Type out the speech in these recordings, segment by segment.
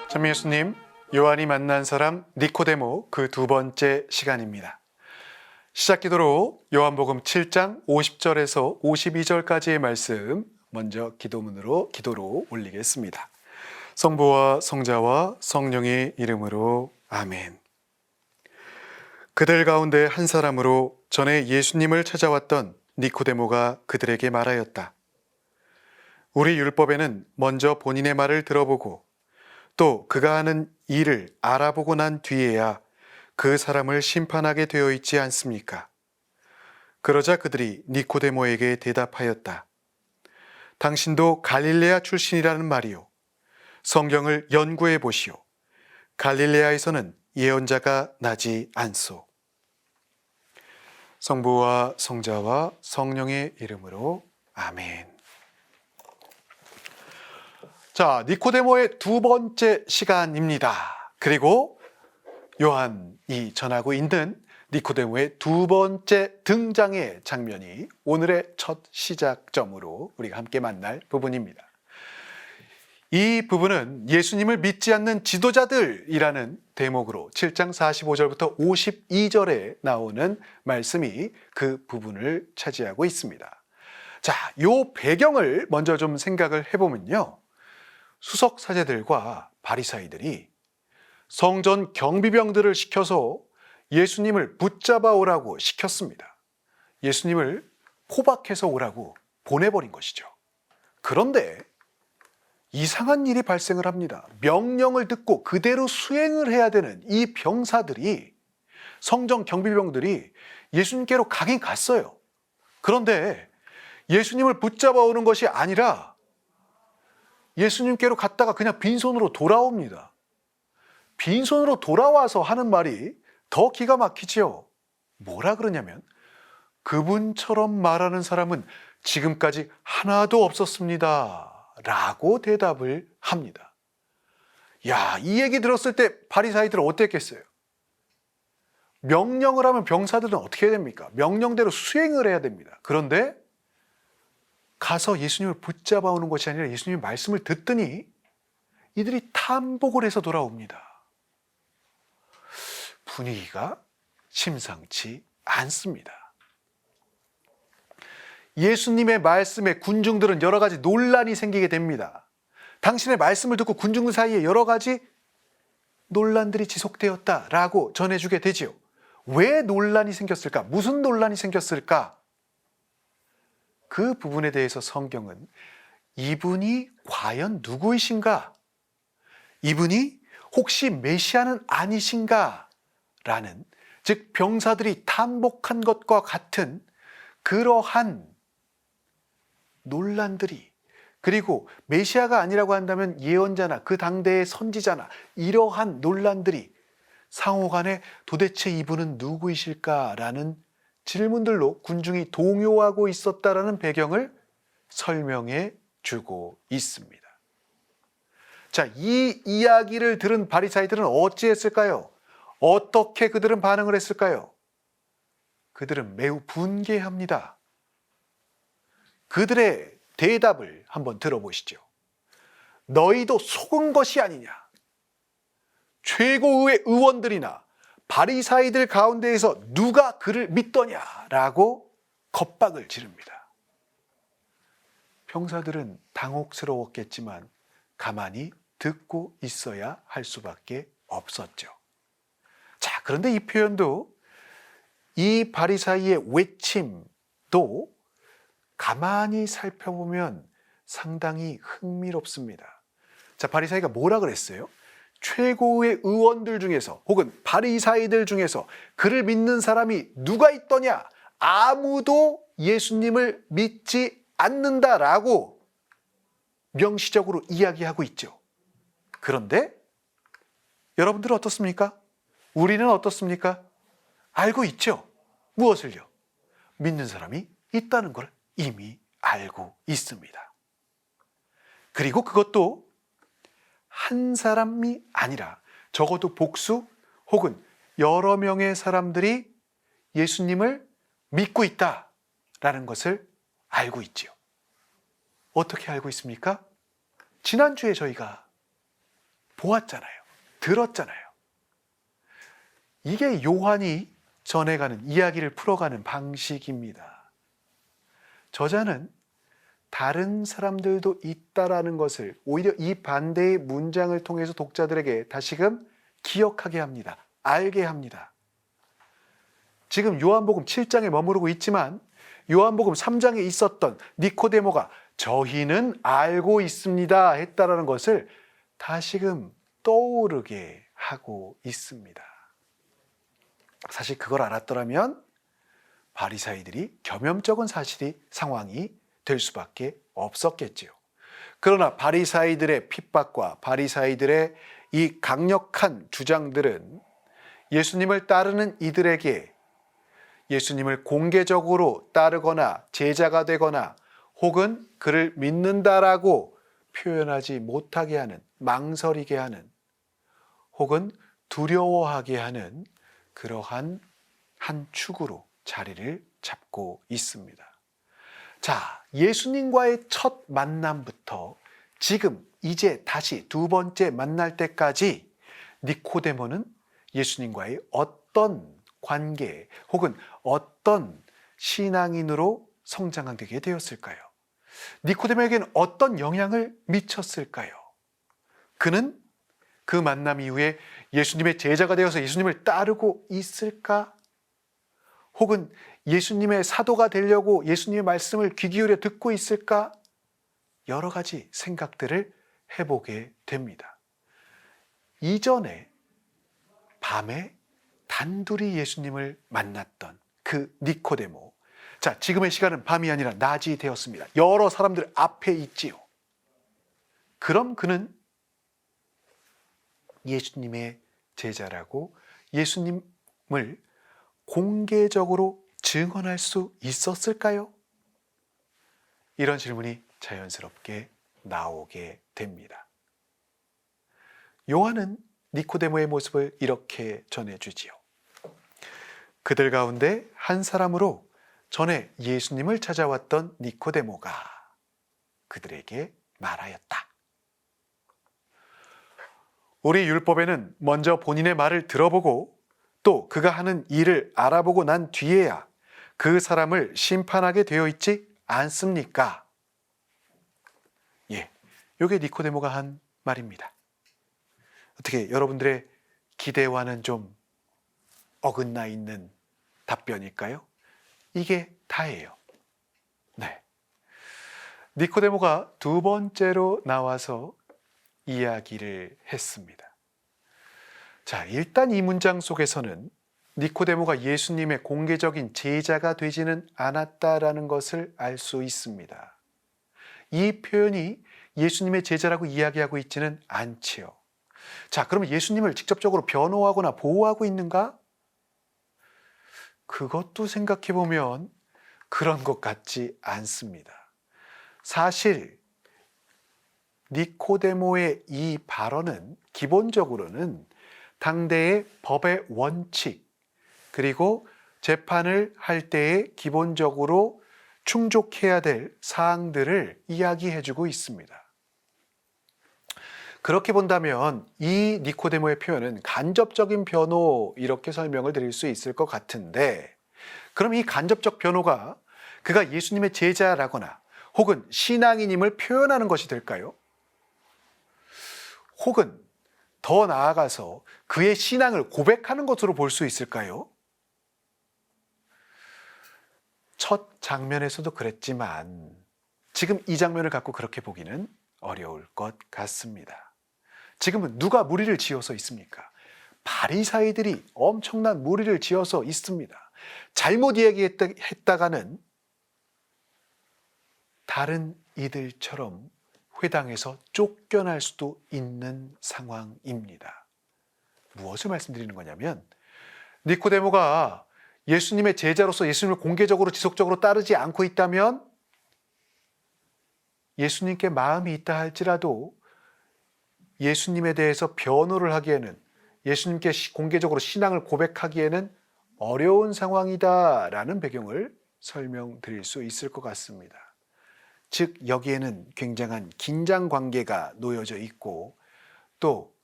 참 예수님, 요한이 만난 사람 니코데모 그 두 번째 시간입니다. 시작 기도로 요한복음 7장 50절에서 52절까지의 말씀 먼저 기도로 올리겠습니다. 성부와 성자와 성령의 이름으로 아멘. 그들 가운데 한 사람으로 전에 예수님을 찾아왔던 니코데모가 그들에게 말하였다. 우리 율법에는 먼저 본인의 말을 들어보고 또 그가 하는 일을 알아보고 난 뒤에야 그 사람을 심판하게 되어 있지 않습니까? 그러자 그들이 니코데모에게 대답하였다. 당신도 갈릴레아 출신이라는 말이요. 성경을 연구해 보시오. 갈릴레아에서는 예언자가 나지 않소. 성부와 성자와 성령의 이름으로 아멘. 자, 니코데모의 두 번째 시간입니다. 그리고 요한이 전하고 있는 니코데모의 두 번째 등장의 장면이 오늘의 첫 시작점으로 우리가 함께 만날 부분입니다. 이 부분은 예수님을 믿지 않는 지도자들이라는 대목으로 7장 45절부터 52절에 나오는 말씀이 그 부분을 차지하고 있습니다. 자, 요 배경을 먼저 좀 생각을 해보면요. 수석 사제들과 바리사이들이 성전 경비병들을 시켜서 예수님을 붙잡아 오라고 시켰습니다. 예수님을 포박해서 오라고 보내버린 것이죠. 그런데 이상한 일이 발생을 합니다. 명령을 듣고 그대로 수행을 해야 되는 이 병사들이, 성전 경비병들이 예수님께로 가긴 갔어요. 그런데 예수님을 붙잡아 오는 것이 아니라 예수님께로 갔다가 그냥 빈손으로 돌아옵니다. 빈손으로 돌아와서 하는 말이 더 기가 막히지요. 뭐라 그러냐면 그분처럼 말하는 사람은 지금까지 하나도 없었습니다. 라고 대답을 합니다. 야, 이 얘기 들었을 때 바리사이들은 어땠겠어요? 명령을 하면 병사들은 어떻게 해야 됩니까? 명령대로 수행을 해야 됩니다. 그런데 가서 예수님을 붙잡아 오는 것이 아니라 예수님의 말씀을 듣더니 이들이 탐복을 해서 돌아옵니다. 분위기가 심상치 않습니다. 예수님의 말씀에 군중들은 여러 가지 논란이 생기게 됩니다. 당신의 말씀을 듣고 군중들 사이에 여러 가지 논란들이 지속되었다라고 전해주게 되지요. 왜 논란이 생겼을까? 무슨 논란이 생겼을까? 그 부분에 대해서 성경은 이분이 과연 누구이신가? 이분이 혹시 메시아는 아니신가? 라는, 즉 병사들이 탐복한 것과 같은 그러한 논란들이, 그리고 메시아가 아니라고 한다면 예언자나 그 당대의 선지자나 이러한 논란들이 상호간에 도대체 이분은 누구이실까라는 질문들로 군중이 동요하고 있었다라는 배경을 설명해 주고 있습니다. 자, 이 이야기를 들은 바리사이들은 어찌했을까요? 어떻게 그들은 반응을 했을까요? 그들은 매우 분개합니다. 그들의 대답을 한번 들어보시죠. 너희도 속은 것이 아니냐? 최고의 의원들이나 바리사이들 가운데에서 누가 그를 믿더냐라고 겁박을 지릅니다. 병사들은 당혹스러웠겠지만 가만히 듣고 있어야 할 수밖에 없었죠. 자, 그런데 이 표현도, 이 바리사이의 외침도 가만히 살펴보면 상당히 흥미롭습니다. 자, 바리사이가 뭐라 그랬어요? 최고의 의원들 중에서 혹은 바리사이들 중에서 그를 믿는 사람이 누가 있더냐? 아무도 예수님을 믿지 않는다라고 명시적으로 이야기하고 있죠. 그런데 여러분들은 어떻습니까? 우리는 어떻습니까? 알고 있죠. 무엇을요? 믿는 사람이 있다는 걸 이미 알고 있습니다. 그리고 그것도 한 사람이 아니라 적어도 복수 혹은 여러 명의 사람들이 예수님을 믿고 있다라는 것을 알고 있지요. 어떻게 알고 있습니까? 지난주에 저희가 보았잖아요. 들었잖아요. 이게 요한이 전해가는, 이야기를 풀어가는 방식입니다. 저자는 다른 사람들도 있다라는 것을 오히려 이 반대의 문장을 통해서 독자들에게 다시금 기억하게 합니다. 알게 합니다. 지금 요한복음 7장에 머무르고 있지만 요한복음 3장에 있었던 니코데모가 저희는 알고 있습니다 했다라는 것을 다시금 떠오르게 하고 있습니다. 사실 그걸 알았더라면 바리사이들이 겸염쩍은 상황이 될 수밖에 없었겠지요. 그러나 바리사이들의 핍박과 바리사이들의 이 강력한 주장들은 예수님을 따르는 이들에게 예수님을 공개적으로 따르거나 제자가 되거나 혹은 그를 믿는다라고 표현하지 못하게 하는, 망설이게 하는, 혹은 두려워하게 하는 그러한 한 축으로 자리를 잡고 있습니다. 자, 예수님과의 첫 만남부터 지금 이제 다시 두 번째 만날 때까지 니코데모는 예수님과의 어떤 관계 혹은 어떤 신앙인으로 성장하게 되었을까요? 니코데모에게는 어떤 영향을 미쳤을까요? 그는 그 만남 이후에 예수님의 제자가 되어서 예수님을 따르고 있을까? 혹은 예수님의 사도가 되려고 예수님의 말씀을 귀 기울여 듣고 있을까? 여러 가지 생각들을 해보게 됩니다. 이전에 밤에 단둘이 예수님을 만났던 그 니코데모. 자, 지금의 시간은 밤이 아니라 낮이 되었습니다. 여러 사람들 앞에 있지요. 그럼 그는 예수님의 제자라고 예수님을 공개적으로 증언할 수 있었을까요? 이런 질문이 자연스럽게 나오게 됩니다. 요한은 니코데모의 모습을 이렇게 전해주지요. 그들 가운데 한 사람으로 전에 예수님을 찾아왔던 니코데모가 그들에게 말하였다. 우리 율법에는 먼저 본인의 말을 들어보고 또 그가 하는 일을 알아보고 난 뒤에야 그 사람을 심판하게 되어 있지 않습니까? 예, 이게 니코데모가 한 말입니다. 어떻게 여러분들의 기대와는 좀 어긋나 있는 답변일까요? 이게 다예요. 네. 니코데모가 두 번째로 나와서 이야기를 했습니다. 자, 일단 이 문장 속에서는 니코데모가 예수님의 공개적인 제자가 되지는 않았다라는 것을 알 수 있습니다. 이 표현이 예수님의 제자라고 이야기하고 있지는 않지요. 자, 그러면 예수님을 직접적으로 변호하거나 보호하고 있는가? 그것도 생각해 보면 그런 것 같지 않습니다. 사실 니코데모의 이 발언은 기본적으로는 당대의 법의 원칙, 그리고 재판을 할 때에 기본적으로 충족해야 될 사항들을 이야기해주고 있습니다. 그렇게 본다면 이 니코데모의 표현은 간접적인 변호, 이렇게 설명을 드릴 수 있을 것 같은데, 그럼 이 간접적 변호가 그가 예수님의 제자라거나 혹은 신앙인임을 표현하는 것이 될까요? 혹은 더 나아가서 그의 신앙을 고백하는 것으로 볼 수 있을까요? 첫 장면에서도 그랬지만 지금 이 장면을 갖고 그렇게 보기는 어려울 것 같습니다. 지금은 누가 무리를 지어서 있습니까? 바리사이들이 엄청난 무리를 지어서 있습니다. 잘못 이야기했다가는 다른 이들처럼 회당에서 쫓겨날 수도 있는 상황입니다. 무엇을 말씀드리는 거냐면 니코데모가 예수님의 제자로서 예수님을 공개적으로 지속적으로 따르지 않고 있다면 예수님께 마음이 있다 할지라도 예수님에 대해서 변호를 하기에는, 예수님께 공개적으로 신앙을 고백하기에는 어려운 상황이다라는 배경을 설명드릴 수 있을 것 같습니다. 즉 여기에는 굉장한 긴장 관계가 놓여져 있고 또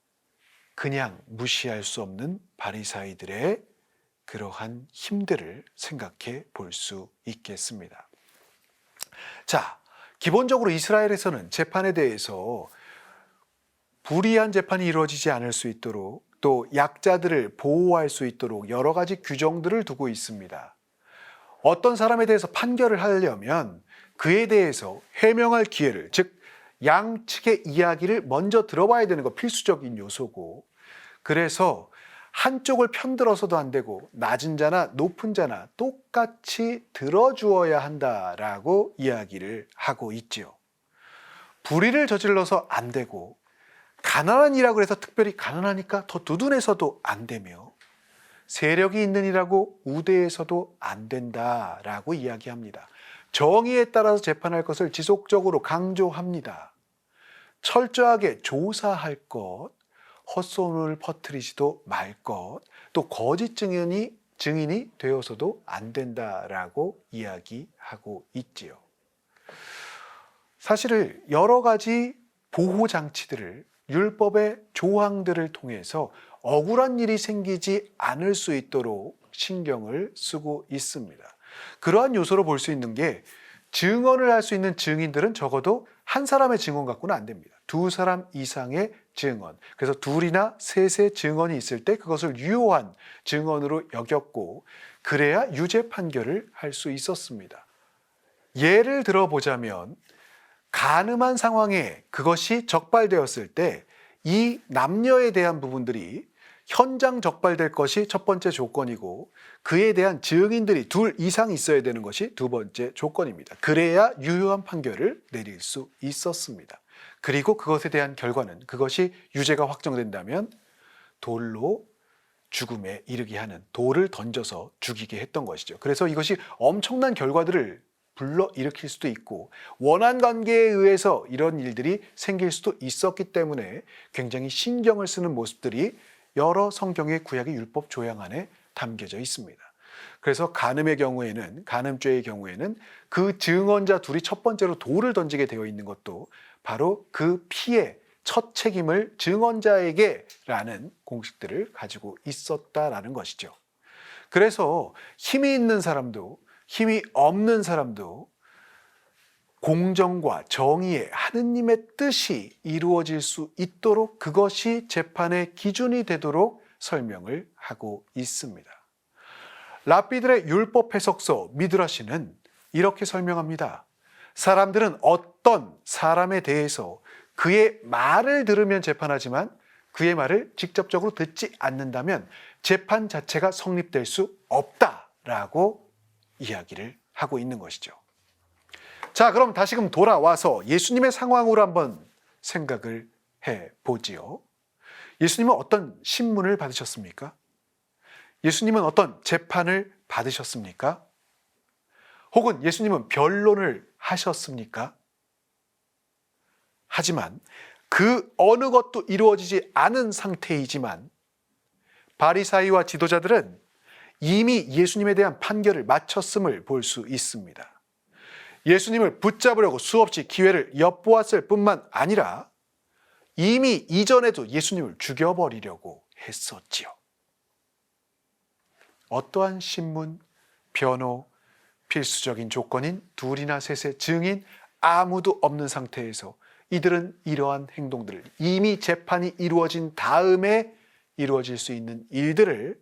그냥 무시할 수 없는 바리사이들의 그러한 힘들을 생각해 볼 수 있겠습니다. 자, 기본적으로 이스라엘에서는 재판에 대해서 불이한 재판이 이루어지지 않을 수 있도록 또 약자들을 보호할 수 있도록 여러 가지 규정들을 두고 있습니다. 어떤 사람에 대해서 판결을 하려면 그에 대해서 해명할 기회를, 즉 양측의 이야기를 먼저 들어봐야 되는 거 필수적인 요소고, 그래서 한쪽을 편들어서도 안 되고 낮은 자나 높은 자나 똑같이 들어주어야 한다라고 이야기를 하고 있지요. 불의를 저질러서 안 되고 가난한 이라고 해서 특별히 가난하니까 더 두둔해서도 안 되며 세력이 있는 이라고 우대해서도 안 된다라고 이야기합니다. 정의에 따라서 재판할 것을 지속적으로 강조합니다. 철저하게 조사할 것, 헛소문을 퍼뜨리지도 말 것, 또 거짓 증인이 되어서도 안 된다라고 이야기하고 있지요. 사실 여러 가지 보호 장치들을 율법의 조항들을 통해서 억울한 일이 생기지 않을 수 있도록 신경을 쓰고 있습니다. 그러한 요소로 볼 수 있는 게 증언을 할 수 있는 증인들은 적어도 한 사람의 증언 갖고는 안 됩니다. 두 사람 이상의 증언. 그래서 둘이나 셋의 증언이 있을 때 그것을 유효한 증언으로 여겼고 그래야 유죄 판결을 할 수 있었습니다. 예를 들어보자면 간음한 상황에 그것이 적발되었을 때 이 남녀에 대한 부분들이 현장 적발될 것이 첫 번째 조건이고 그에 대한 증인들이 둘 이상 있어야 되는 것이 두 번째 조건입니다. 그래야 유효한 판결을 내릴 수 있었습니다. 그리고 그것에 대한 결과는 그것이 유죄가 확정된다면 돌로 죽음에 이르게 하는, 돌을 던져서 죽이게 했던 것이죠. 그래서 이것이 엄청난 결과들을 불러일으킬 수도 있고 원한 관계에 의해서 이런 일들이 생길 수도 있었기 때문에 굉장히 신경을 쓰는 모습들이 여러 성경의 구약의 율법 조항 안에 담겨져 있습니다. 그래서 간음의 경우에는, 간음죄의 경우에는 그 증언자 둘이 첫 번째로 돌을 던지게 되어 있는 것도 바로 그 피해 첫 책임을 증언자에게 라는 공식들을 가지고 있었다라는 것이죠. 그래서 힘이 있는 사람도 힘이 없는 사람도 공정과 정의의 하느님의 뜻이 이루어질 수 있도록 그것이 재판의 기준이 되도록 설명을 하고 있습니다. 랍비들의 율법 해석서 미드라시는 이렇게 설명합니다. 사람들은 어떤 사람에 대해서 그의 말을 들으면 재판하지만 그의 말을 직접적으로 듣지 않는다면 재판 자체가 성립될 수 없다라고 이야기를 하고 있는 것이죠. 자, 그럼 다시금 돌아와서 예수님의 상황으로 한번 생각을 해보지요. 예수님은 어떤 신문을 받으셨습니까? 예수님은 어떤 재판을 받으셨습니까? 혹은 예수님은 변론을 하셨습니까? 하지만 그 어느 것도 이루어지지 않은 상태이지만 바리사이와 지도자들은 이미 예수님에 대한 판결을 마쳤음을 볼 수 있습니다. 예수님을 붙잡으려고 수없이 기회를 엿보았을 뿐만 아니라 이미 이전에도 예수님을 죽여버리려고 했었지요. 어떠한 신문, 변호, 필수적인 조건인 둘이나 셋의 증인 아무도 없는 상태에서 이들은 이러한 행동들을 이미 재판이 이루어진 다음에 이루어질 수 있는 일들을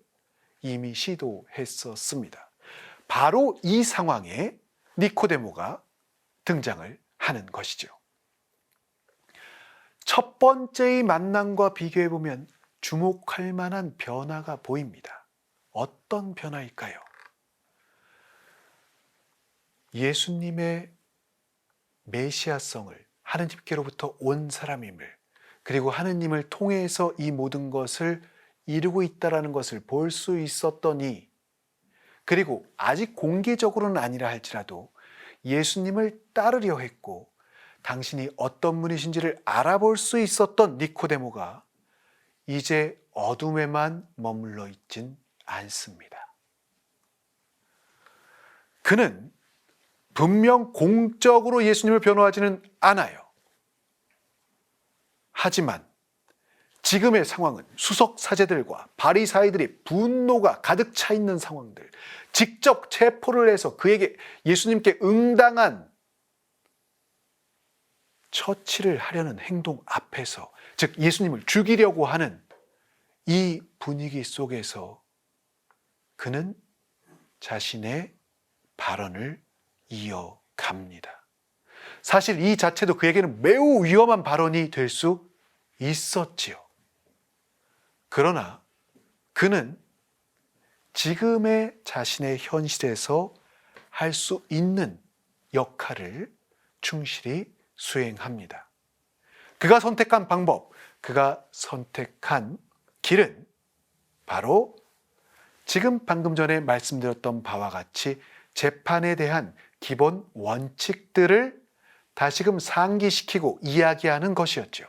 이미 시도했었습니다. 바로 이 상황에 니코데모가 등장을 하는 것이죠. 첫 번째의 만남과 비교해보면 주목할 만한 변화가 보입니다. 어떤 변화일까요? 예수님의 메시아성을, 하느님께로부터 온 사람임을, 그리고 하느님을 통해서 이 모든 것을 이루고 있다는 것을 볼 수 있었더니, 그리고 아직 공개적으로는 아니라 할지라도 예수님을 따르려 했고 당신이 어떤 분이신지를 알아볼 수 있었던 니코데모가 이제 어둠에만 머물러 있진 않습니다. 그는 분명 공적으로 예수님을 변호하지는 않아요. 하지만 지금의 상황은 수석 사제들과 바리사이들의 분노가 가득 차 있는 상황들, 직접 체포를 해서 그에게 예수님께 응당한 처치를 하려는 행동 앞에서, 즉 예수님을 죽이려고 하는 이 분위기 속에서 그는 자신의 발언을 이어갑니다. 사실 이 자체도 그에게는 매우 위험한 발언이 될 수 있었지요. 그러나 그는 지금의 자신의 현실에서 할 수 있는 역할을 충실히 수행합니다. 그가 선택한 방법, 그가 선택한 길은 바로 지금 방금 전에 말씀드렸던 바와 같이 재판에 대한 기본 원칙들을 다시금 상기시키고 이야기하는 것이었죠.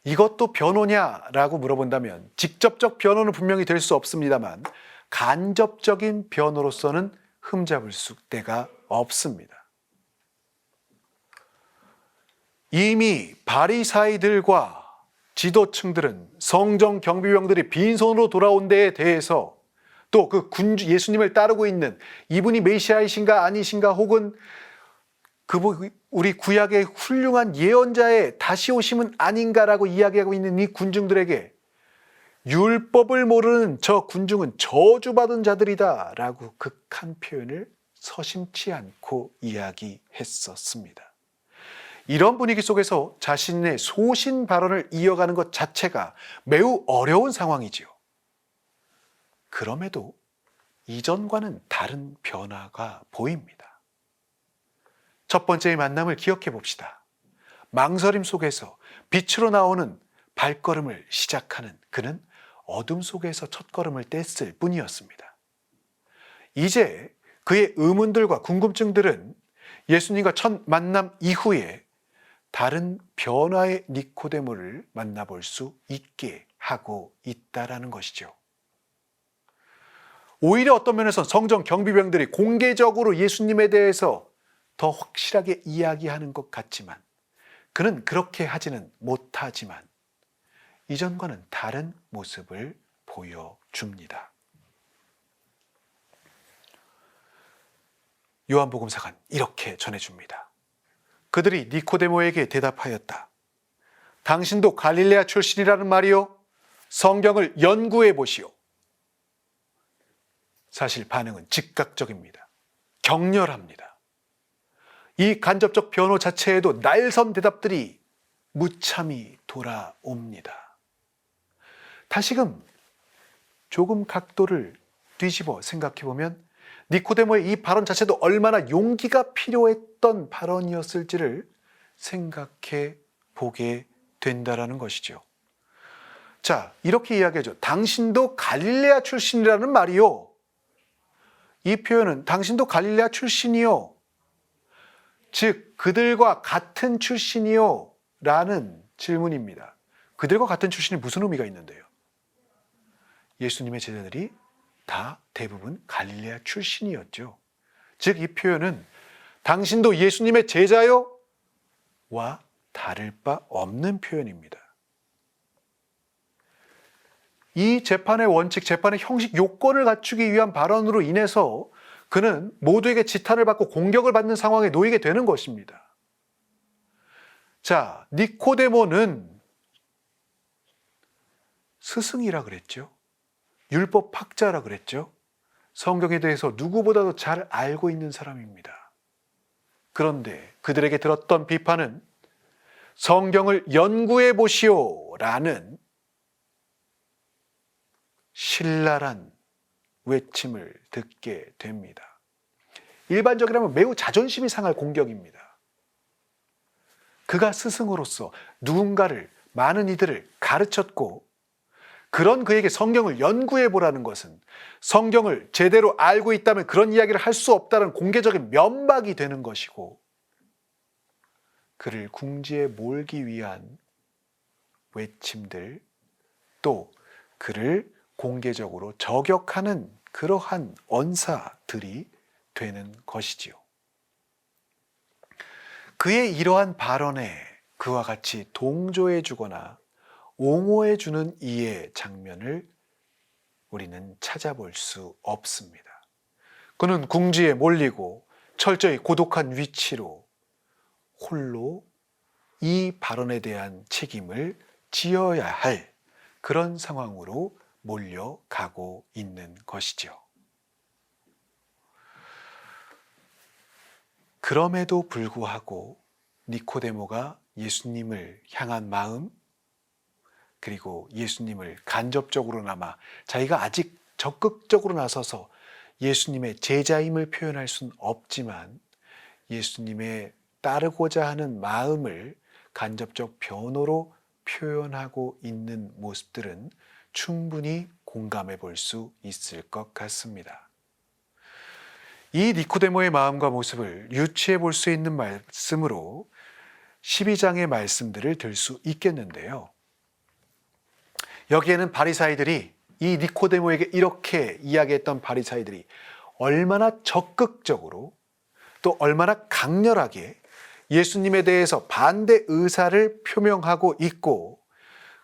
이것도 변호냐라고 물어본다면 직접적 변호는 분명히 될 수 없습니다만 간접적인 변호로서는 흠잡을 데가 없습니다. 이미 바리사이들과 지도층들은 성전 경비병들이 빈손으로 돌아온 데에 대해서, 또 그 예수님을 따르고 있는 이분이 메시아이신가 아니신가, 혹은 우리 구약의 훌륭한 예언자의 다시 오심은 아닌가라고 이야기하고 있는 이 군중들에게 율법을 모르는 저 군중은 저주받은 자들이다 라고 극한 표현을 서심치 않고 이야기했었습니다. 이런 분위기 속에서 자신의 소신 발언을 이어가는 것 자체가 매우 어려운 상황이지요. 그럼에도 이전과는 다른 변화가 보입니다. 첫 번째의 만남을 기억해 봅시다. 망설임 속에서 빛으로 나오는 발걸음을 시작하는 그는 어둠 속에서 첫걸음을 뗐을 뿐이었습니다. 이제 그의 의문들과 궁금증들은 예수님과 첫 만남 이후에 다른 변화의 니코데모를 만나볼 수 있게 하고 있다라는 것이죠. 오히려 어떤 면에서 성전 경비병들이 공개적으로 예수님에 대해서 더 확실하게 이야기하는 것 같지만, 그는 그렇게 하지는 못하지만 이전과는 다른 모습을 보여줍니다. 요한복음사관 이렇게 전해줍니다. 그들이 니코데모에게 대답하였다. 당신도 갈릴레아 출신이라는 말이요? 성경을 연구해 보시오. 사실 반응은 즉각적입니다. 격렬합니다. 이 간접적 변호 자체에도 날선 대답들이 무참히 돌아옵니다. 다시금 조금 각도를 뒤집어 생각해 보면 니코데모의 이 발언 자체도 얼마나 용기가 필요했던 발언이었을지를 생각해 보게 된다라는 것이죠. 자, 이렇게 이야기하죠. 당신도 갈릴레아 출신이라는 말이요. 이 표현은 당신도 갈릴레아 출신이요, 즉 그들과 같은 출신이요 라는 질문입니다. 그들과 같은 출신이 무슨 의미가 있는데요? 예수님의 제자들이 다 대부분 갈릴레아 출신이었죠. 즉 이 표현은 당신도 예수님의 제자요? 와 다를 바 없는 표현입니다. 이 재판의 원칙, 재판의 형식 요건을 갖추기 위한 발언으로 인해서 그는 모두에게 지탄을 받고 공격을 받는 상황에 놓이게 되는 것입니다. 자, 니코데모는 스승이라 그랬죠. 율법학자라 그랬죠. 성경에 대해서 누구보다도 잘 알고 있는 사람입니다. 그런데 그들에게 들었던 비판은 성경을 연구해 보시오 라는 신랄한 외침을 듣게 됩니다. 일반적이라면 매우 자존심이 상할 공격입니다. 그가 스승으로서 누군가를, 많은 이들을 가르쳤고 그런 그에게 성경을 연구해 보라는 것은 성경을 제대로 알고 있다면 그런 이야기를 할 수 없다는 공개적인 면박이 되는 것이고, 그를 궁지에 몰기 위한 외침들, 또 그를 공개적으로 저격하는 그러한 언사들이 되는 것이지요. 그의 이러한 발언에 그와 같이 동조해 주거나 옹호해 주는 이의 장면을 우리는 찾아볼 수 없습니다. 그는 궁지에 몰리고 철저히 고독한 위치로 홀로 이 발언에 대한 책임을 지어야 할 그런 상황으로 몰려가고 있는 것이죠. 그럼에도 불구하고 니코데모가 예수님을 향한 마음, 그리고 예수님을 간접적으로나마 자기가 아직 적극적으로 나서서 예수님의 제자임을 표현할 수는 없지만 예수님의 따르고자 하는 마음을 간접적 변호로 표현하고 있는 모습들은 충분히 공감해 볼 수 있을 것 같습니다. 이 니코데모의 마음과 모습을 유추해 볼 수 있는 말씀으로 12장의 말씀들을 들 수 있겠는데요. 여기에는 바리사이들이 이 니코데모에게 이렇게 이야기했던 바리사이들이 얼마나 적극적으로 또 얼마나 강렬하게 예수님에 대해서 반대 의사를 표명하고 있고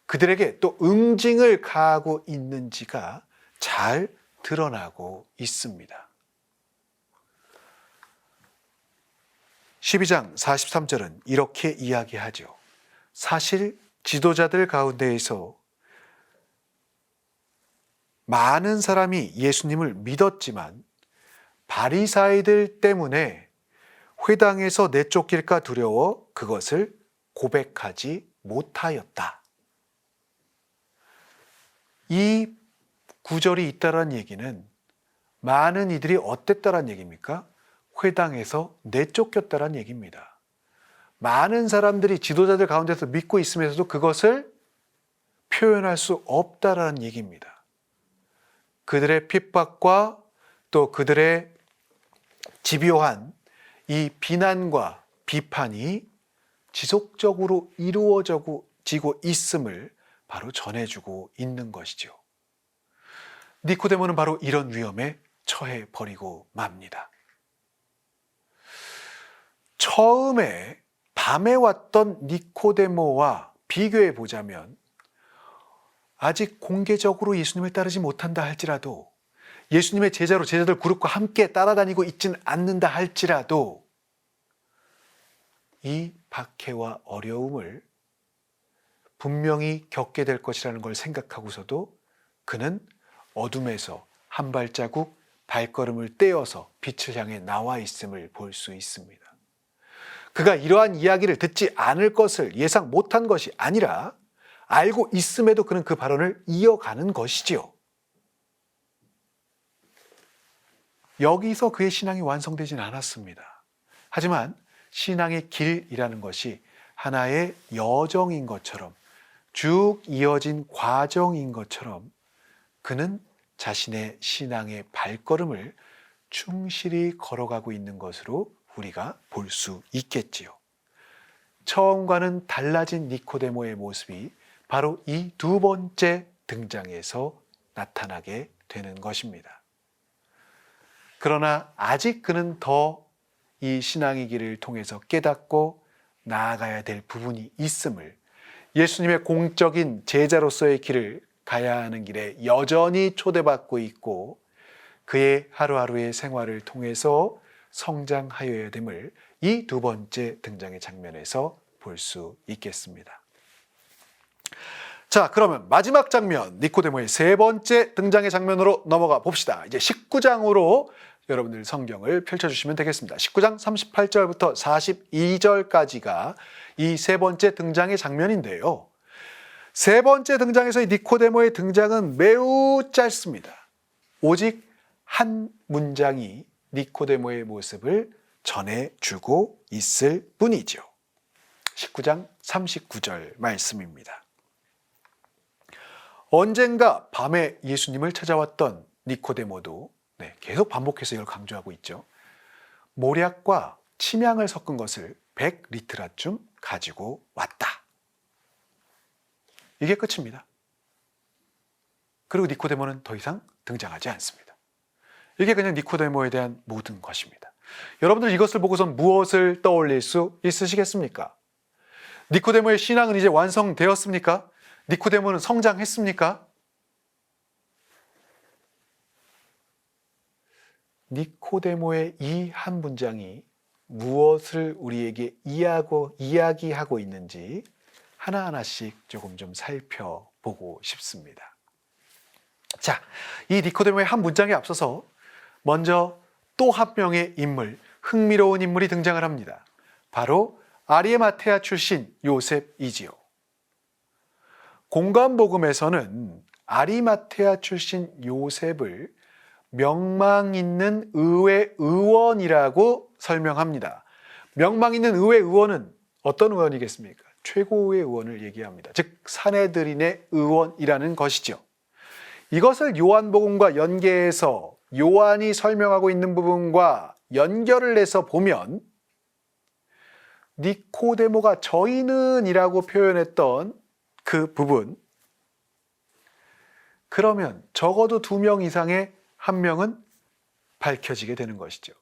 그들에게 또 응징을 가하고 있는지가 잘 드러나고 있습니다. 12장 43절은 이렇게 이야기하죠. 사실 지도자들 가운데에서 많은 사람이 예수님을 믿었지만 바리사이들 때문에 회당에서 내쫓길까 두려워 그것을 고백하지 못하였다. 이 구절이 있다는 얘기는 많은 이들이 어땠다는 얘기입니까? 회당에서 내쫓겼다는 얘기입니다. 많은 사람들이 지도자들 가운데서 믿고 있으면서도 그것을 표현할 수 없다는 얘기입니다. 그들의 핍박과 또 그들의 집요한 이 비난과 비판이 지속적으로 이루어지고 있음을 바로 전해주고 있는 것이죠. 니코데모는 바로 이런 위험에 처해 버리고 맙니다. 처음에 밤에 왔던 니코데모와 비교해 보자면 아직 공개적으로 예수님을 따르지 못한다 할지라도 예수님의 제자들 그룹과 함께 따라다니고 있지는 않는다 할지라도 이 박해와 어려움을 분명히 겪게 될 것이라는 걸 생각하고서도 그는 어둠에서 한 발자국 발걸음을 떼어서 빛을 향해 나와 있음을 볼 수 있습니다. 그가 이러한 이야기를 듣지 않을 것을 예상 못한 것이 아니라 알고 있음에도 그는 그 발언을 이어가는 것이지요. 여기서 그의 신앙이 완성되진 않았습니다. 하지만 신앙의 길이라는 것이 하나의 여정인 것처럼 쭉 이어진 과정인 것처럼 그는 자신의 신앙의 발걸음을 충실히 걸어가고 있는 것으로 우리가 볼 수 있겠지요. 처음과는 달라진 니코데모의 모습이 바로 이 두 번째 등장에서 나타나게 되는 것입니다. 그러나 아직 그는 더 이 신앙의 길을 통해서 깨닫고 나아가야 될 부분이 있음을, 예수님의 공적인 제자로서의 길을 가야 하는 길에 여전히 초대받고 있고 그의 하루하루의 생활을 통해서 성장하여야 됨을 이 두 번째 등장의 장면에서 볼 수 있겠습니다. 자, 그러면 마지막 장면, 니코데모의 세 번째 등장의 장면으로 넘어가 봅시다. 이제 19장으로 여러분들 성경을 펼쳐주시면 되겠습니다. 19장 38절부터 42절까지가 이 세 번째 등장의 장면인데요. 세 번째 등장에서의 니코데모의 등장은 매우 짧습니다. 오직 한 문장이 니코데모의 모습을 전해주고 있을 뿐이죠. 19장 39절 말씀입니다. 언젠가 밤에 예수님을 찾아왔던 니코데모도 계속 반복해서 이걸 강조하고 있죠. 모략과 침향을 섞은 것을 100리트라쯤 가지고 왔다. 이게 끝입니다. 그리고 니코데모는 더 이상 등장하지 않습니다. 이게 그냥 니코데모에 대한 모든 것입니다. 여러분들 이것을 보고선 무엇을 떠올릴 수 있으시겠습니까? 니코데모의 신앙은 이제 완성되었습니까? 니코데모는 성장했습니까? 니코데모의 이 한 문장이 무엇을 우리에게 이야기하고 있는지 하나하나씩 조금 좀 살펴보고 싶습니다. 자, 이 니코데모의 한 문장에 앞서서 먼저 또 한 명의 인물, 흥미로운 인물이 등장을 합니다. 바로 아리마테아 출신 요셉이지요. 공관복음에서는 아리마테아 출신 요셉을 명망 있는 의회 의원이라고 설명합니다. 명망 있는 의회 의원은 어떤 의원이겠습니까? 최고의 의원을 얘기합니다. 즉 산헤드린의 의원이라는 것이죠. 이것을 요한복음과 연계해서 요한이 설명하고 있는 부분과 연결을 해서 보면 니코데모가 저희는이라고 표현했던 그 부분, 그러면 적어도 2명 이상의 한 명은 밝혀지게 되는 것이죠.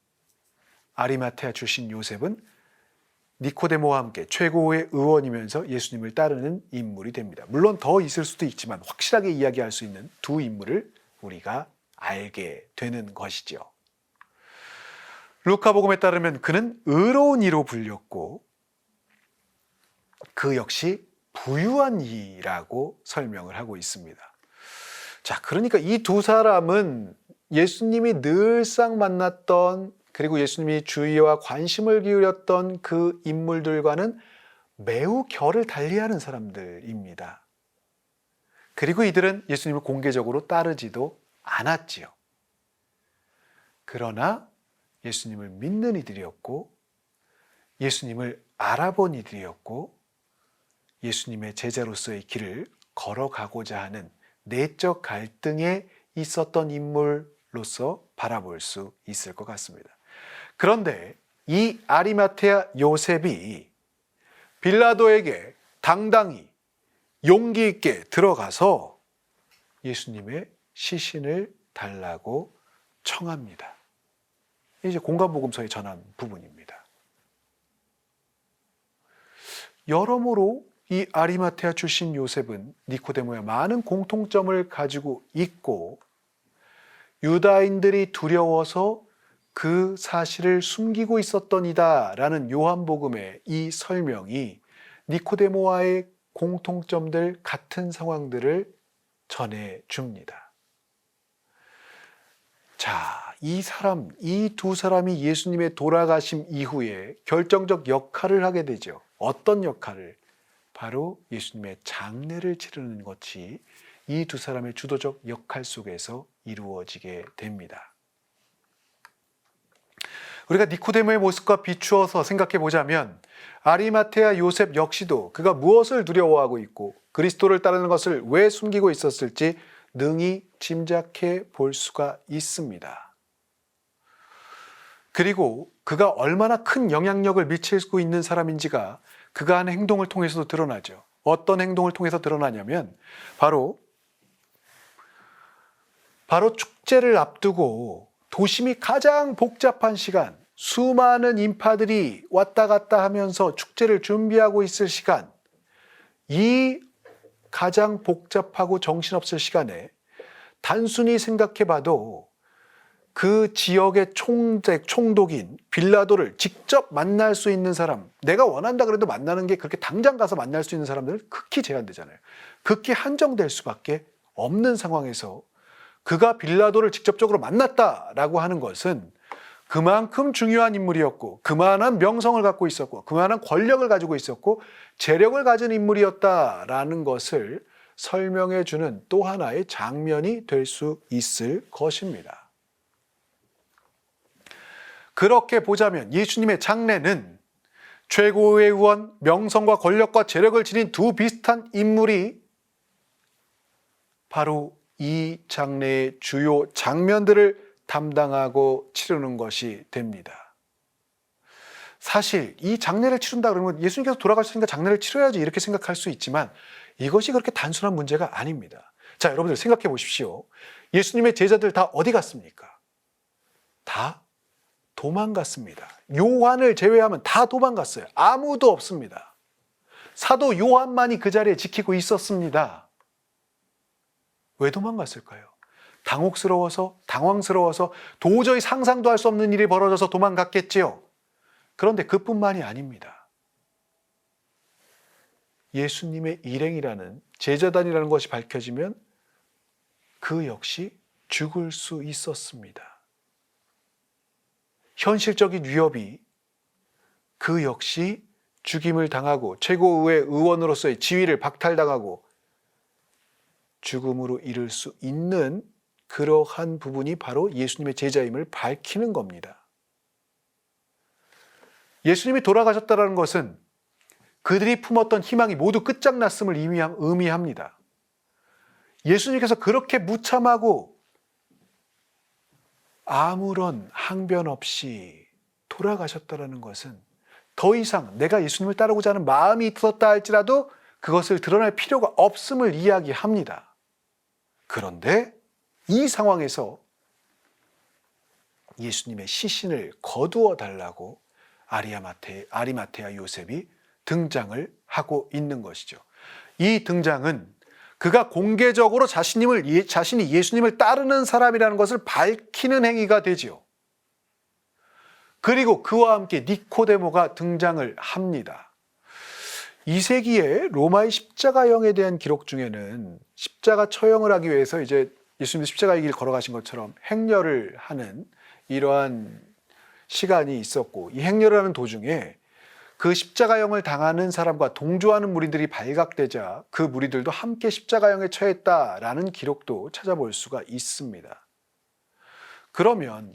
아리마테아 출신 요셉은 니코데모와 함께 최고의 의원이면서 예수님을 따르는 인물이 됩니다. 물론 더 있을 수도 있지만 확실하게 이야기할 수 있는 두 인물을 우리가 알게 되는 것이죠. 루카복음에 따르면 그는 의로운 이로 불렸고 그 역시 부유한 이라고 설명을 하고 있습니다. 자, 그러니까 이 두 사람은 예수님이 늘상 만났던, 그리고 예수님이 주의와 관심을 기울였던 그 인물들과는 매우 결을 달리하는 사람들입니다. 그리고 이들은 예수님을 공개적으로 따르지도 않았지요. 그러나 예수님을 믿는 이들이었고, 예수님을 알아본 이들이었고, 예수님의 제자로서의 길을 걸어가고자 하는 내적 갈등에 있었던 인물로서 바라볼 수 있을 것 같습니다. 그런데 이 아리마테아 요셉이 빌라도에게 당당히 용기 있게 들어가서 예수님의 시신을 달라고 청합니다. 이제 공관복음서에 전한 부분입니다. 여러모로 이 아리마테아 출신 요셉은 니코데모와 많은 공통점을 가지고 있고 유다인들이 두려워서 그 사실을 숨기고 있었던 이다라는 요한복음의 이 설명이 니코데모와의 공통점들, 같은 상황들을 전해줍니다. 자, 이 두 사람이 예수님의 돌아가심 이후에 결정적 역할을 하게 되죠. 어떤 역할을? 바로 예수님의 장례를 치르는 것이 이 두 사람의 주도적 역할 속에서 이루어지게 됩니다. 우리가 니코데모의 모습과 비추어서 생각해 보자면 아리마테아 요셉 역시도 그가 무엇을 두려워하고 있고 그리스도를 따르는 것을 왜 숨기고 있었을지 능히 짐작해 볼 수가 있습니다. 그리고 그가 얼마나 큰 영향력을 미치고 있는 사람인지가 그가 하는 행동을 통해서도 드러나죠. 어떤 행동을 통해서 드러나냐면 바로 축제를 앞두고 도심이 가장 복잡한 시간, 수많은 인파들이 왔다 갔다 하면서 축제를 준비하고 있을 시간, 이 가장 복잡하고 정신없을 시간에 단순히 생각해봐도 그 지역의 총독인 빌라도를 직접 만날 수 있는 사람, 내가 원한다 그래도 만나는 게 그렇게 당장 가서 만날 수 있는 사람들은 극히 제한되잖아요. 극히 한정될 수밖에 없는 상황에서 그가 빌라도를 직접적으로 만났다라고 하는 것은 그만큼 중요한 인물이었고 그만한 명성을 갖고 있었고 그만한 권력을 가지고 있었고 재력을 가진 인물이었다라는 것을 설명해 주는 또 하나의 장면이 될 수 있을 것입니다. 그렇게 보자면 예수님의 장례는 최고의 의원, 명성과 권력과 재력을 지닌 두 비슷한 인물이 바로 이 장례의 주요 장면들을 담당하고 치르는 것이 됩니다. 사실 이 장례를 치른다 그러면 예수님께서 돌아가셨으니까 장례를 치러야지 이렇게 생각할 수 있지만 이것이 그렇게 단순한 문제가 아닙니다. 자, 여러분들 생각해 보십시오. 예수님의 제자들 다 어디 갔습니까? 다 도망갔습니다. 요한을 제외하면 다 도망갔어요. 아무도 없습니다. 사도 요한만이 그 자리에 지키고 있었습니다. 왜 도망갔을까요? 당황스러워서 도저히 상상도 할 수 없는 일이 벌어져서 도망갔겠지요. 그런데 그뿐만이 아닙니다. 예수님의 일행이라는, 제자단이라는 것이 밝혀지면 그 역시 죽을 수 있었습니다. 현실적인 위협이 그 역시 죽임을 당하고 최고의 의원으로서의 지위를 박탈당하고 죽음으로 이를 수 있는 그러한 부분이 바로 예수님의 제자임을 밝히는 겁니다. 예수님이 돌아가셨다는 것은 그들이 품었던 희망이 모두 끝장났음을 의미합니다. 예수님께서 그렇게 무참하고 아무런 항변 없이 돌아가셨다는 것은 더 이상 내가 예수님을 따르고자 하는 마음이 있었다 할지라도 그것을 드러낼 필요가 없음을 이야기합니다. 그런데 이 상황에서 예수님의 시신을 거두어 달라고 아리마테아 요셉이 등장을 하고 있는 것이죠. 이 등장은 그가 공개적으로 자신이 예수님을 따르는 사람이라는 것을 밝히는 행위가 되지요. 그리고 그와 함께 니코데모가 등장을 합니다. 2세기에 로마의 십자가형에 대한 기록 중에는 십자가 처형을 하기 위해서 이제 예수님이 십자가의 길 걸어가신 것처럼 행렬을 하는 이러한 시간이 있었고, 이 행렬을 하는 도중에 그 십자가형을 당하는 사람과 동조하는 무리들이 발각되자 그 무리들도 함께 십자가형에 처했다라는 기록도 찾아볼 수가 있습니다. 그러면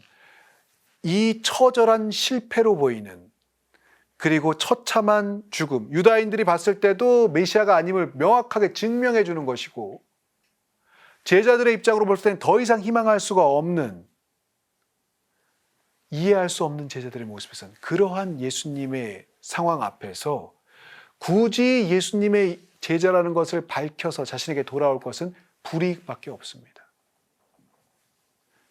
이 처절한 실패로 보이는, 그리고 처참한 죽음, 유다인들이 봤을 때도 메시아가 아님을 명확하게 증명해 주는 것이고, 제자들의 입장으로 볼 때는 더 이상 희망할 수가 없는, 이해할 수 없는 제자들의 모습에서는 그러한 예수님의 상황 앞에서 굳이 예수님의 제자라는 것을 밝혀서 자신에게 돌아올 것은 불이익밖에 없습니다.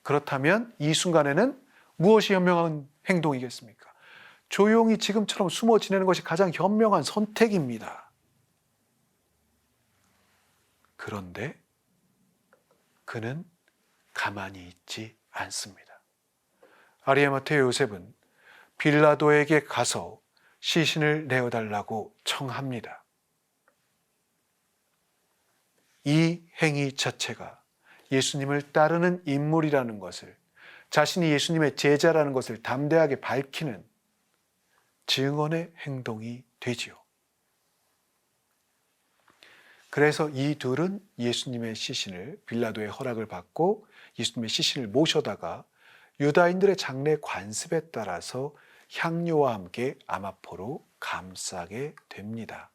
그렇다면 이 순간에는 무엇이 현명한 행동이겠습니까? 조용히 지금처럼 숨어 지내는 것이 가장 현명한 선택입니다. 그런데 그는 가만히 있지 않습니다. 아리마테아 요셉은 빌라도에게 가서 시신을 내어달라고 청합니다. 이 행위 자체가 예수님을 따르는 인물이라는 것을, 자신이 예수님의 제자라는 것을 담대하게 밝히는 증언의 행동이 되지요. 그래서 이 둘은 예수님의 시신을, 빌라도의 허락을 받고 예수님의 시신을 모셔다가 유다인들의 장례 관습에 따라서 향료와 함께 아마포로 감싸게 됩니다.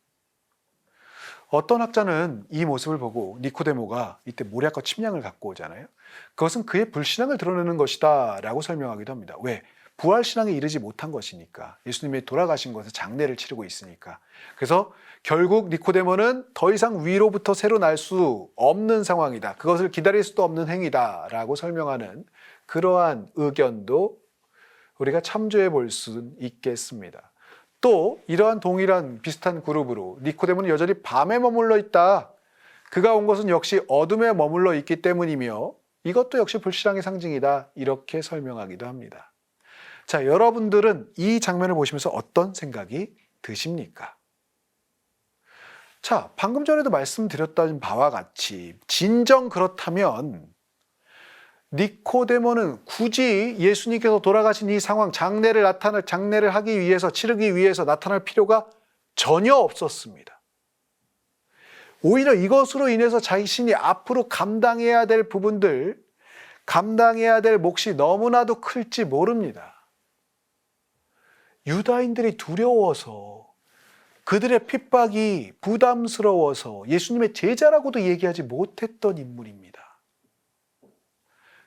어떤 학자는 이 모습을 보고 니코데모가 이때 모략과 침량을 갖고 오잖아요. 그것은 그의 불신앙을 드러내는 것이다 라고 설명하기도 합니다. 왜? 부활신앙에 이르지 못한 것이니까. 예수님이 돌아가신 것에 장례를 치르고 있으니까. 그래서 결국 니코데모는 더 이상 위로부터 새로 날 수 없는 상황이다. 그것을 기다릴 수도 없는 행위다 라고 설명하는 그러한 의견도 우리가 참조해 볼 수 있겠습니다. 또 이러한 동일한 비슷한 그룹으로 니코데모는 여전히 밤에 머물러 있다. 그가 온 것은 역시 어둠에 머물러 있기 때문이며 이것도 역시 불신앙의 상징이다. 이렇게 설명하기도 합니다. 자, 여러분들은 이 장면을 보시면서 어떤 생각이 드십니까? 자, 방금 전에도 말씀드렸던 바와 같이 진정 그렇다면 니코데모는 굳이 예수님께서 돌아가신 이 상황, 장례를 하기 위해서, 치르기 위해서 나타날 필요가 전혀 없었습니다. 오히려 이것으로 인해서 자신이 앞으로 감당해야 될 부분들, 감당해야 될 몫이 너무나도 클지 모릅니다. 유다인들이 두려워서, 그들의 핍박이 부담스러워서 예수님의 제자라고도 얘기하지 못했던 인물입니다.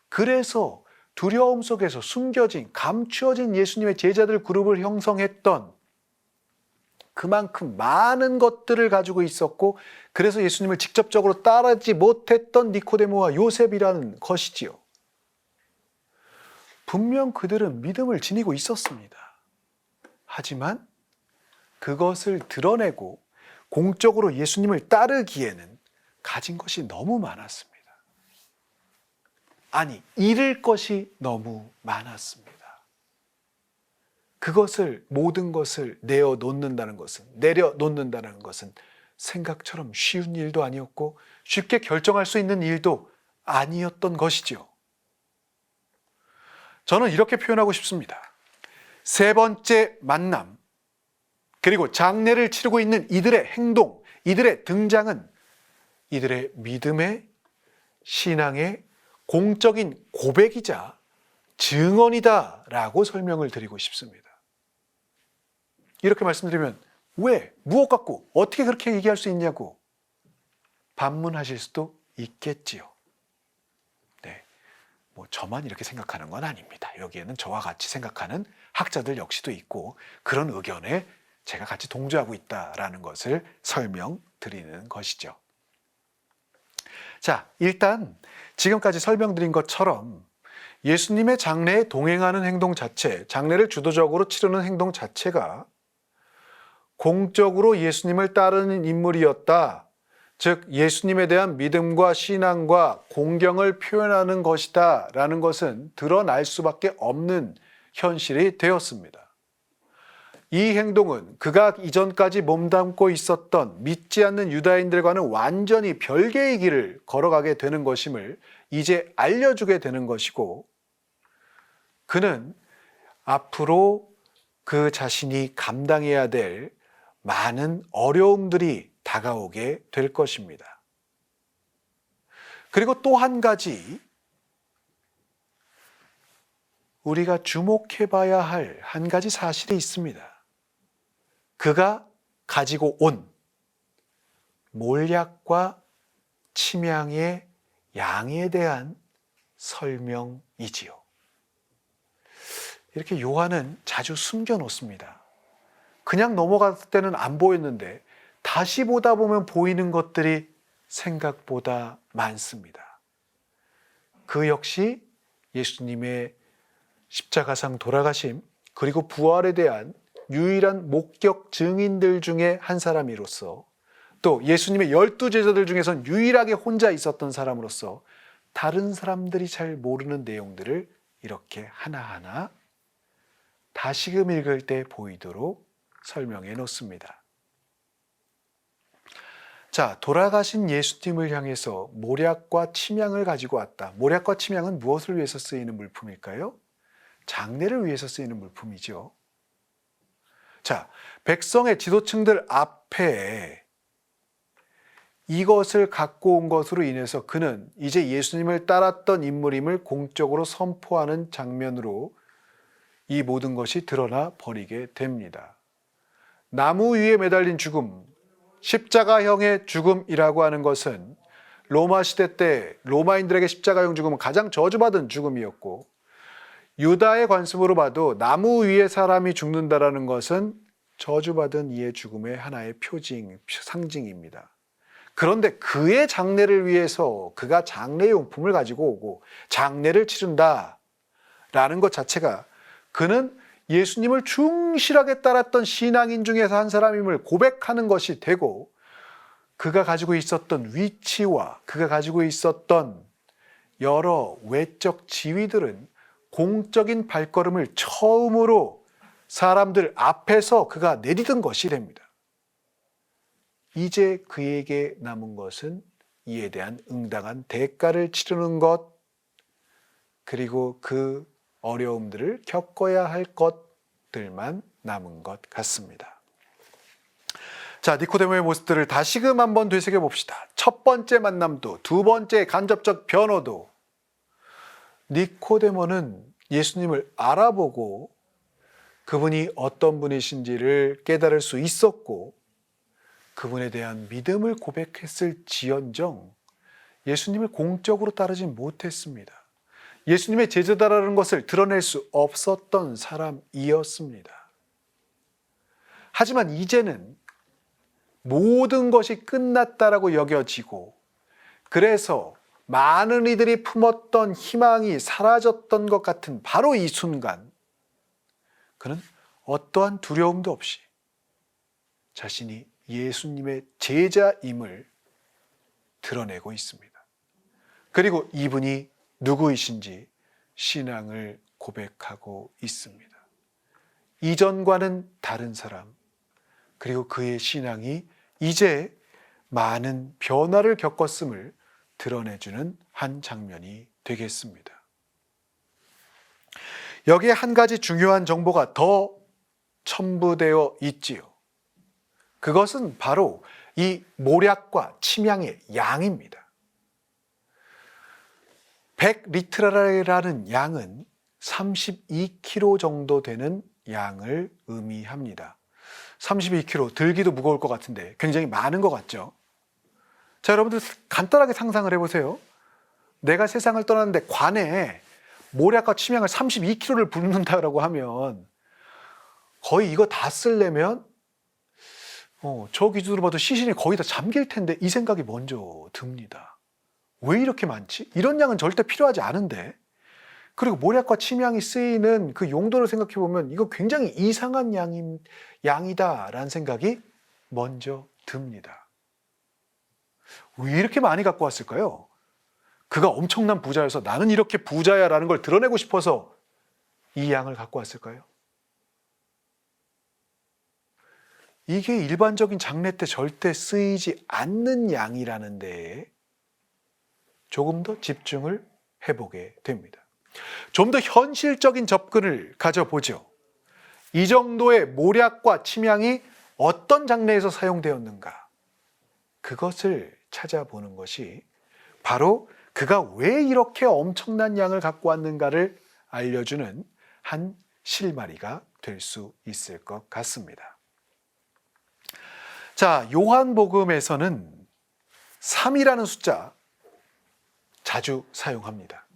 그래서 두려움 속에서 숨겨진, 감추어진 예수님의 제자들 그룹을 형성했던, 그만큼 많은 것들을 가지고 있었고, 그래서 예수님을 직접적으로 따르지 못했던 니코데모와 요셉이라는 것이지요. 분명 그들은 믿음을 지니고 있었습니다. 하지만 그것을 드러내고 공적으로 예수님을 따르기에는 가진 것이 너무 많았습니다. 아니, 잃을 것이 너무 많았습니다. 그것을, 모든 것을 내려놓는다는 것은 생각처럼 쉬운 일도 아니었고 쉽게 결정할 수 있는 일도 아니었던 것이죠. 저는 이렇게 표현하고 싶습니다. 세 번째 만남, 그리고 장례를 치르고 있는 이들의 행동, 이들의 등장은 이들의 믿음의, 신앙의 공적인 고백이자 증언이다라고 설명을 드리고 싶습니다. 이렇게 말씀드리면 왜? 무엇 갖고? 어떻게 그렇게 얘기할 수 있냐고 반문하실 수도 있겠지요. 네, 뭐 저만 이렇게 생각하는 건 아닙니다. 여기에는 저와 같이 생각하는 학자들 역시도 있고 그런 의견에 제가 같이 동조하고 있다라는 것을 설명드리는 것이죠. 자, 일단 지금까지 설명드린 것처럼 예수님의 장례에 동행하는 행동 자체, 장례를 주도적으로 치르는 행동 자체가 공적으로 예수님을 따르는 인물이었다. 즉 예수님에 대한 믿음과 신앙과 공경을 표현하는 것이다 라는 것은 드러날 수밖에 없는 현실이 되었습니다. 이 행동은 그가 이전까지 몸담고 있었던 믿지 않는 유다인들과는 완전히 별개의 길을 걸어가게 되는 것임을 이제 알려주게 되는 것이고, 그는 앞으로 그 자신이 감당해야 될 많은 어려움들이 다가오게 될 것입니다. 그리고 또 한 가지 우리가 주목해 봐야 할 한 가지 사실이 있습니다. 그가 가지고 온 몰약과 침향의 양에 대한 설명이지요. 이렇게 요한은 자주 숨겨 놓습니다. 그냥 넘어갔을 때는 안 보였는데 다시 보다 보면 보이는 것들이 생각보다 많습니다. 그 역시 예수님의 십자가상 돌아가심 그리고 부활에 대한 유일한 목격 증인들 중에 한 사람으로서, 또 예수님의 12제자들 중에선 유일하게 혼자 있었던 사람으로서 다른 사람들이 잘 모르는 내용들을 이렇게 하나하나 다시금 읽을 때 보이도록 설명해 놓습니다. 자, 돌아가신 예수님을 향해서 몰약과 침향을 가지고 왔다. 몰약과 침향은 무엇을 위해서 쓰이는 물품일까요? 장례를 위해서 쓰이는 물품이죠. 자, 백성의 지도층들 앞에 이것을 갖고 온 것으로 인해서 그는 이제 예수님을 따랐던 인물임을 공적으로 선포하는 장면으로 이 모든 것이 드러나 버리게 됩니다. 나무 위에 매달린 죽음, 십자가형의 죽음이라고 하는 것은 로마 시대 때 로마인들에게 십자가형 죽음은 가장 저주받은 죽음이었고, 유다의 관습으로 봐도 나무 위에 사람이 죽는다라는 것은 저주받은 이의 죽음의 하나의 상징입니다. 그런데 그의 장례를 위해서 그가 장례용품을 가지고 오고 장례를 치른다라는 것 자체가 그는 예수님을 충실하게 따랐던 신앙인 중에서 한 사람임을 고백하는 것이 되고, 그가 가지고 있었던 위치와 그가 가지고 있었던 여러 외적 지위들은 공적인 발걸음을 처음으로 사람들 앞에서 그가 내디딘 것이 됩니다. 이제 그에게 남은 것은 이에 대한 응당한 대가를 치르는 것, 그리고 그 어려움들을 겪어야 할 것들만 남은 것 같습니다. 자, 니코데모의 모습들을 다시금 한번 되새겨 봅시다. 첫 번째 만남도, 두 번째 간접적 변호도, 니코데모는 예수님을 알아보고 그분이 어떤 분이신지를 깨달을 수 있었고, 그분에 대한 믿음을 고백했을 지언정 예수님을 공적으로 따르지 못했습니다. 예수님의 제자다라는 것을 드러낼 수 없었던 사람이었습니다. 하지만 이제는 모든 것이 끝났다라고 여겨지고, 그래서 많은 이들이 품었던 희망이 사라졌던 것 같은 바로 이 순간, 그는 어떠한 두려움도 없이 자신이 예수님의 제자임을 드러내고 있습니다. 그리고 이분이 누구이신지 신앙을 고백하고 있습니다. 이전과는 다른 사람, 그리고 그의 신앙이 이제 많은 변화를 겪었음을 드러내주는 한 장면이 되겠습니다. 여기에 한 가지 중요한 정보가 더 첨부되어 있지요. 그것은 바로 이 모략과 침향의 양입니다. 100리트라라는 양은 32kg 정도 되는 양을 의미합니다. 32kg, 들기도 무거울 것 같은데 굉장히 많은 것 같죠? 자, 여러분들 간단하게 상상을 해보세요. 내가 세상을 떠났는데 관에 모략과 침향을 32kg를 붓는다라고 하면 거의 이거 다 쓰려면 저 기준으로 봐도 시신이 거의 다 잠길 텐데 이 생각이 먼저 듭니다. 왜 이렇게 많지? 이런 양은 절대 필요하지 않은데. 그리고 모략과 침향이 쓰이는 그 용도를 생각해 보면 이거 굉장히 이상한 양이다라는 생각이 먼저 듭니다. 왜 이렇게 많이 갖고 왔을까요? 그가 엄청난 부자여서 나는 이렇게 부자야라는 걸 드러내고 싶어서 이 양을 갖고 왔을까요? 이게 일반적인 장례 때 절대 쓰이지 않는 양이라는 데에 조금 더 집중을 해보게 됩니다. 좀 더 현실적인 접근을 가져보죠. 이 정도의 모략과 침향이 어떤 장례에서 사용되었는가? 그것을 찾아보는 것이 바로 그가 왜 이렇게 엄청난 양을 갖고 왔는가를 알려주는 한 실마리가 될 수 있을 것 같습니다. 자, 요한복음에서는 3이라는 숫자 자주 사용합니다.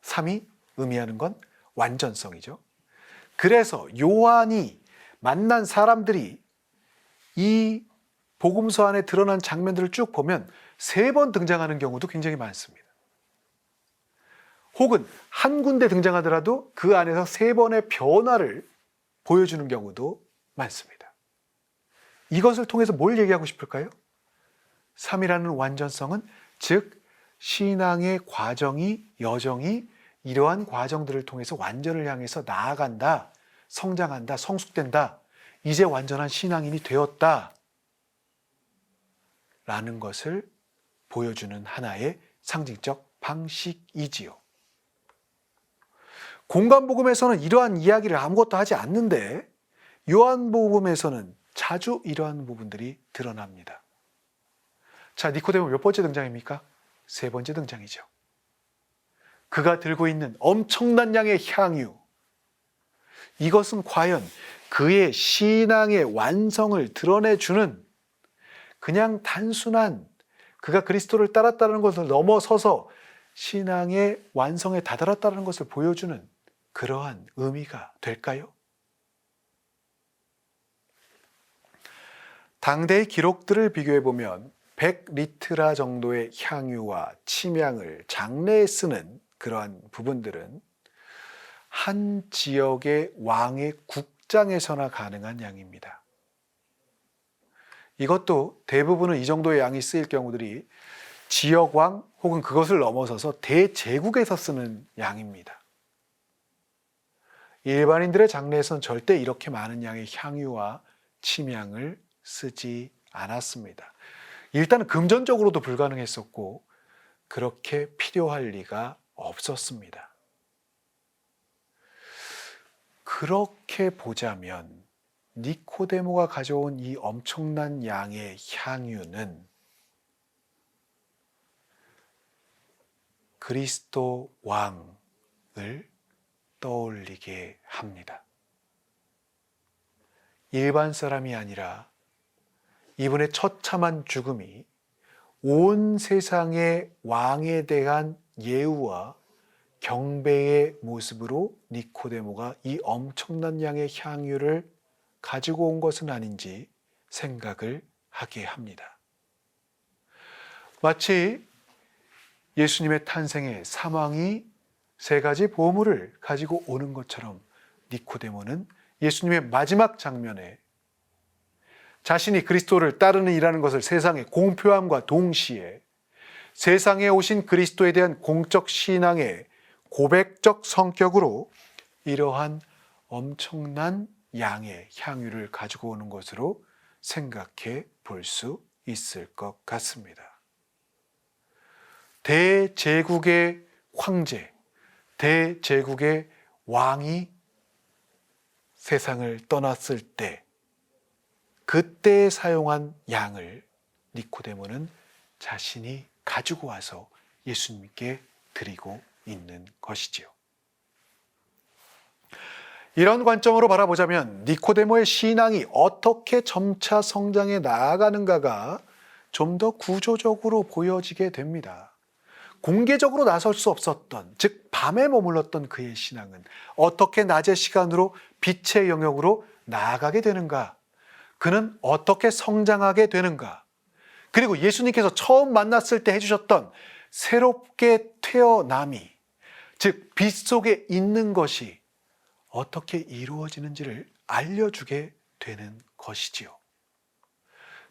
3이 의미하는 건 완전성이죠. 그래서 요한이 만난 사람들이 이 복음서 안에 드러난 장면들을 쭉 보면 3번 등장하는 경우도 굉장히 많습니다. 혹은 한 군데 등장하더라도 그 안에서 3번의 변화를 보여주는 경우도 많습니다. 이것을 통해서 뭘 얘기하고 싶을까요? 3이라는 완전성은 즉 신앙의 여정이 이러한 과정들을 통해서 완전을 향해서 나아간다, 성장한다, 성숙된다, 이제 완전한 신앙인이 되었다 라는 것을 보여주는 하나의 상징적 방식이지요. 공관복음에서는 이러한 이야기를 아무것도 하지 않는데 요한복음에서는 자주 이러한 부분들이 드러납니다. 자, 니코데모 몇 번째 등장입니까? 3번째 등장이죠. 그가 들고 있는 엄청난 양의 향유. 이것은 과연 그의 신앙의 완성을 드러내주는 그냥 단순한 그가 그리스도를 따랐다는 것을 넘어서서 신앙의 완성에 다다랐다는 것을 보여주는 그러한 의미가 될까요? 당대의 기록들을 비교해보면 100리트라 정도의 향유와 침향을 장례에 쓰는 그러한 부분들은 한 지역의 왕의 국장에서나 가능한 양입니다. 이것도 대부분은 이 정도의 양이 쓰일 경우들이 지역왕 혹은 그것을 넘어서서 대제국에서 쓰는 양입니다. 일반인들의 장례에서는 절대 이렇게 많은 양의 향유와 침향을 쓰지 않았습니다. 일단 금전적으로도 불가능했었고 그렇게 필요할 리가 없었습니다. 그렇게 보자면 니코데모가 가져온 이 엄청난 양의 향유는 그리스도 왕을 떠올리게 합니다. 일반 사람이 아니라 이분의 처참한 죽음이 온 세상의 왕에 대한 예우와 경배의 모습으로 니코데모가 이 엄청난 양의 향유를 가지고 온 것은 아닌지 생각을 하게 합니다. 마치 예수님의 탄생의 사망이 3가지 보물을 가지고 오는 것처럼 니코데모는 예수님의 마지막 장면에 자신이 그리스도를 따르는 이라는 것을 세상에 공표함과 동시에 세상에 오신 그리스도에 대한 공적 신앙의 고백적 성격으로 이러한 엄청난 양의 향유를 가지고 오는 것으로 생각해 볼 수 있을 것 같습니다. 대제국의 황제, 대제국의 왕이 세상을 떠났을 때 그때 사용한 양을 니코데모는 자신이 가지고 와서 예수님께 드리고 있는 것이지요. 이런 관점으로 바라보자면 니코데모의 신앙이 어떻게 점차 성장해 나아가는가가 좀 더 구조적으로 보여지게 됩니다. 공개적으로 나설 수 없었던, 즉 밤에 머물렀던 그의 신앙은 어떻게 낮의 시간으로 빛의 영역으로 나아가게 되는가? 그는 어떻게 성장하게 되는가? 그리고 예수님께서 처음 만났을 때 해주셨던 새롭게 태어남이, 즉 빛 속에 있는 것이 어떻게 이루어지는지를 알려주게 되는 것이지요.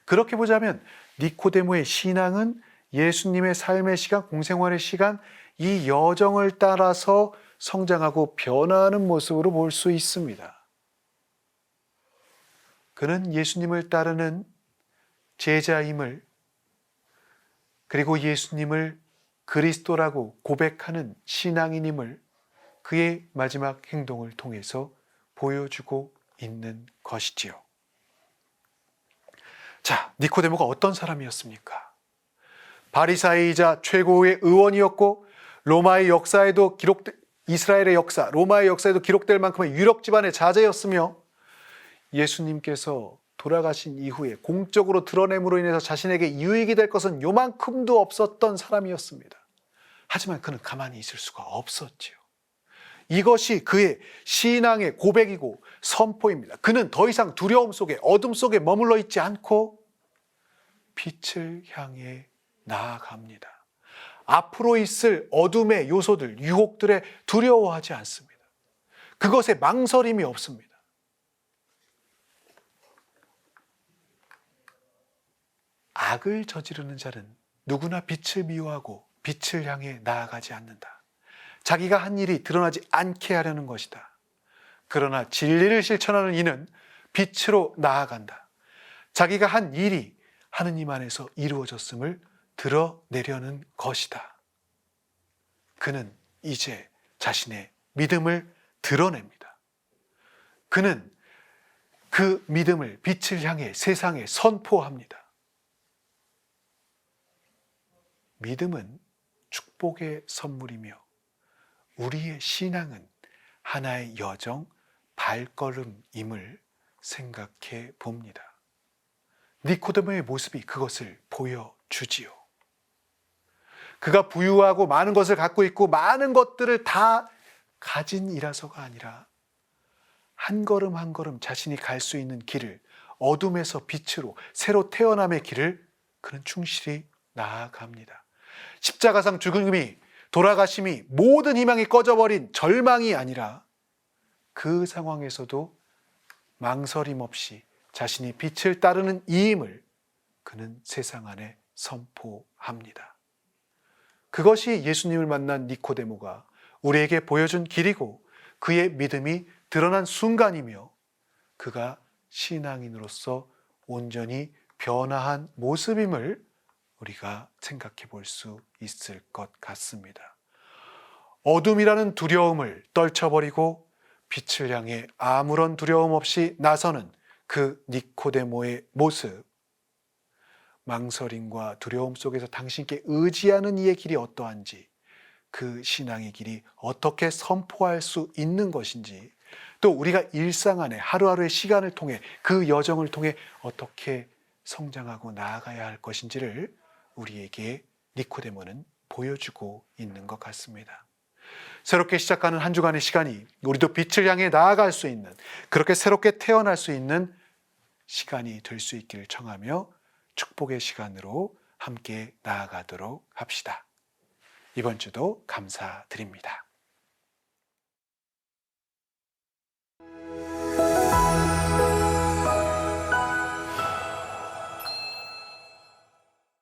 그렇게 보자면 니코데모의 신앙은 예수님의 삶의 시간, 공생활의 시간, 이 여정을 따라서 성장하고 변화하는 모습으로 볼 수 있습니다. 그는 예수님을 따르는 제자임을, 그리고 예수님을 그리스도라고 고백하는 신앙인임을 그의 마지막 행동을 통해서 보여주고 있는 것이지요. 자, 니코데모가 어떤 사람이었습니까? 바리사이이자 최고의 의원이었고 로마의 역사에도 이스라엘의 역사, 로마의 역사에도 기록될 만큼의 유력 집안의 자제였으며 예수님께서 돌아가신 이후에 공적으로 드러냄으로 인해서 자신에게 유익이 될 것은 요만큼도 없었던 사람이었습니다. 하지만 그는 가만히 있을 수가 없었지요. 이것이 그의 신앙의 고백이고 선포입니다. 그는 더 이상 두려움 속에, 어둠 속에 머물러 있지 않고 빛을 향해 나아갑니다. 앞으로 있을 어둠의 요소들, 유혹들에 두려워하지 않습니다. 그것에 망설임이 없습니다. 악을 저지르는 자는 누구나 빛을 미워하고 빛을 향해 나아가지 않는다. 자기가 한 일이 드러나지 않게 하려는 것이다. 그러나 진리를 실천하는 이는 빛으로 나아간다. 자기가 한 일이 하느님 안에서 이루어졌음을 드러내려는 것이다. 그는 이제 자신의 믿음을 드러냅니다. 그는 그 믿음을 빛을 향해 세상에 선포합니다. 믿음은 축복의 선물이며 우리의 신앙은 하나의 여정, 발걸음임을 생각해 봅니다. 니코데모의 모습이 그것을 보여주지요. 그가 부유하고 많은 것을 갖고 있고 많은 것들을 다 가진 이라서가 아니라 한 걸음 한 걸음 자신이 갈 수 있는 길을, 어둠에서 빛으로 새로 태어남의 길을 그는 충실히 나아갑니다. 십자가상 죽음이, 돌아가심이, 모든 희망이 꺼져버린 절망이 아니라 그 상황에서도 망설임 없이 자신이 빛을 따르는 이임을 그는 세상 안에 선포합니다. 그것이 예수님을 만난 니코데모가 우리에게 보여준 길이고 그의 믿음이 드러난 순간이며 그가 신앙인으로서 온전히 변화한 모습임을 우리가 생각해 볼 수 있을 것 같습니다. 어둠이라는 두려움을 떨쳐버리고 빛을 향해 아무런 두려움 없이 나서는 그 니코데모의 모습, 망설임과 두려움 속에서 당신께 의지하는 이의 길이 어떠한지, 그 신앙의 길이 어떻게 선포할 수 있는 것인지, 또 우리가 일상 안에 하루하루의 시간을 통해 그 여정을 통해 어떻게 성장하고 나아가야 할 것인지를 우리에게 니코데모는 보여주고 있는 것 같습니다. 새롭게 시작하는 한 주간의 시간이 우리도 빛을 향해 나아갈 수 있는, 그렇게 새롭게 태어날 수 있는 시간이 될 수 있기를 청하며 축복의 시간으로 함께 나아가도록 합시다. 이번 주도 감사드립니다.